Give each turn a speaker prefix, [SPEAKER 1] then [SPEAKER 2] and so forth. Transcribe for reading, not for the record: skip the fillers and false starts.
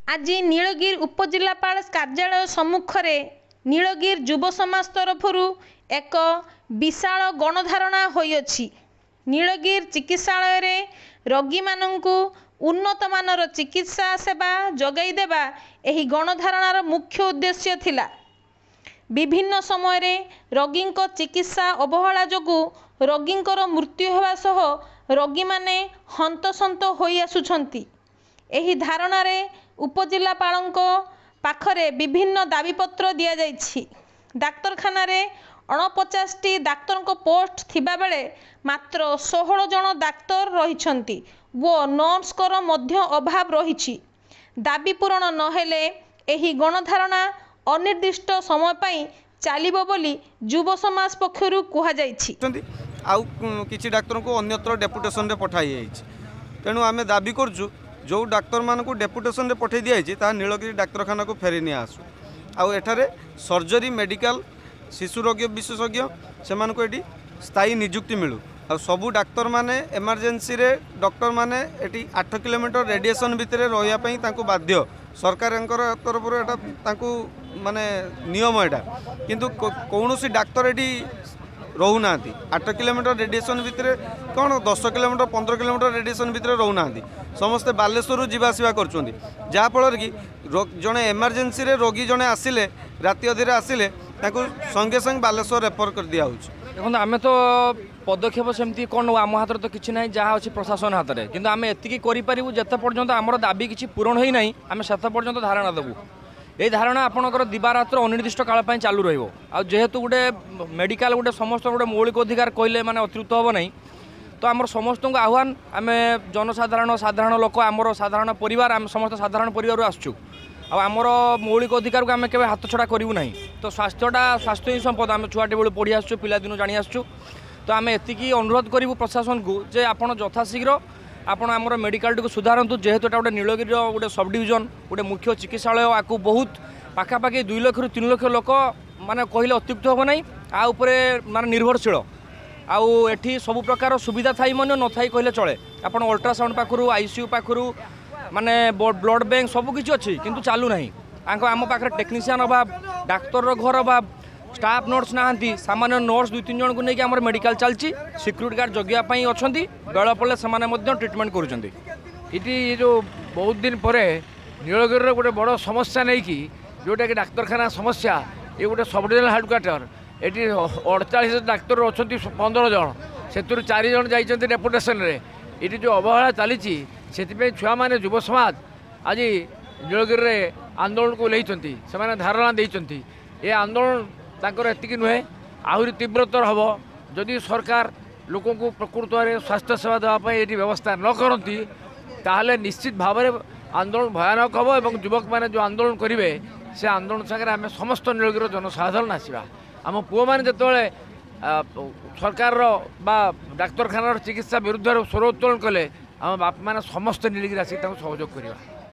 [SPEAKER 1] आज नीलगिर उपजिलापाल कार्यालय सम्मुखें नीलगिर युव समाज तरफ एक विशाल गणधारणा होइछि। नीलगिर चिकित्सालय रोगी मानू उन्नत मानर चिकित्सा सेवा जोगाई देवा एही गणधारणार मुख्य उद्देश्य थिला। विभिन्न समय रोगी चिकित्सा अवहेला जोगु रोगींकर मृत्यु होवा सह रोगी माने हंतसंत होई आसुछंती। एही धारणारे उपजिलापालଙ୍କ पाखरे विभिन्न दाबीपत्र दिया जाइछि। डाक्तरखाना 49टी डाक्तरଙ୍କ पोस्ट थिबा बेले मात्र 16 जन डाक्तर रहिछंती वो नर्सकर मध्य अभाव रहिछि। दाबी पूरण नहेले एही गणधारणा अनिर्दिष्ट समय पई चालिबो बोली युव समाज पक्षरु कुहा जाइछि।
[SPEAKER 2] आउ किछि डाक्तर को अन्यत्र डेपुटेशन रे पठाई जाइछि। तेणु आमे दाबी करछु जो डाक्तर मान को डेपुटेशन रे पठाई दिया जाइछि ता नीलगिरी डाक्तरखाना को फेरी नि आसु। आउ एठारे सर्जरी मेडिकल शिशु रोग विशेषज्ञ से एटी स्थायी नियुक्ति मिलू। आ सबू डाक्तर माने इमरजेंसी रे डॉक्टर माने एटी 8 किलोमीटर रेडिएशन भितर रहिया पई तांको बाध्य सरकार तरफ माने नियम एटा। किंतु कौनसी डाक्तर एटी रोना 8 किलोमीटर रेडिएशन भितर कौन 10 किलोमीटर 15 किलोमीटर रेडिएशन भितर रोना समस्ते बालेश्वर जावासवा कर जहाँफल कि जड़े एमरजेंसी रे रोगी जड़े आसिले राति अधीरे आसिले संगे संगे बालेश्वर रेफर कर दिया।
[SPEAKER 3] देखो आम तो पदक्षेप सेमती कौन आम हाथ तो किसी ना जहाँ अच्छी प्रशासन हाथ में किंतु आम एति करूँ जिते पर्यंत आमर दाबी किसी पूरण होना आम से पर्यंत धारणा देवु। ये धारणा आपंकर दिवारात्र अनिर्दिष्ट काल चालू रेहेतु गोटे मेडिकल गोटे समस्त गोटे मौलिक अधिकार कहले माने अतिरिक्त हम ना तो आम समस्त को आह्वान आम जनसाधारण साधारण लोक आमर साधारण परिवार आम समस्त साधारण परिवार आसचु आमर मौलिक अधिकार को आम के हाथ छड़ा करूँ ना। तो स्वास्थ्य ही संपद आम छुआटे बेलू पढ़ी आसचु पिलादिन जानी आसचु। तो आम एतिकी अनुरोध करूँ प्रशासन को जे आपड़ यथाशीघ्र आपण आमर मेडिकल टी सुधारतु जेहेतु गोटे नीलगिरी गोटे सब डिविजन गोटे मुख्य चिकित्सालय आपको बहुत पाखापाखि 2 लाख रु 3 लाख लोक माने कहले अत्युक्त हम ना आउपरे माने निर्भरशील आउ एठी सब प्रकार सुविधा थाई मन न थाई कहले चले। आपण अल्ट्रासाउंड पाखरु आईसीयू पाखरु माने ब्लड बैंक सब किछि अछि किंतु चालू नाही। आम पाखे टेक्नीशियन अभाव डाक्तर घर अभाव स्टाफ नर्स नाहांती सामान्य नर्स 2-3 जन को लेकिन आम मेडिकल चलती सिक्यूरीटी गार्ड जगियापाई अच्छा बेल पड़े से ट्रिटमेंट कर
[SPEAKER 4] जो बहुत दिन पर नीलगिरी गोटे बड़ समस्या नहीं कि जोटा कि डाक्तरखाना समस्या ये गोटे सब डिविजनल हेडक्वार्टर ये 48 डाक्तर अच्छा 15 जन से 4 जन जाइए डेपुटेशन रे ये जो अवहेला चली से छुआ मैंने युव समाज आज नीलगिरी आंदोलन को लेते से धारणा देते ये आंदोलन तांकर एतिकी नुहे आहरी तीव्रतर हम जदि सरकार लोक को प्रकृत में स्वास्थ्य सेवा देवाई ये व्यवस्था न करती ताहले निश्चित भाव में आंदोलन भयानक हम और युवक मैंने जो आंदोलन करेंगे से आंदोलन सागर आम समस्त नीलगिरी जनसाधारण आसवा आम पुआ मैंने जिते सरकार डाक्तरखाना चिकित्सा विरुद्ध स्वर उत्तोलन कले आम बाप मैंने समस्त नीलगिरी आसिक सहयोग करवा।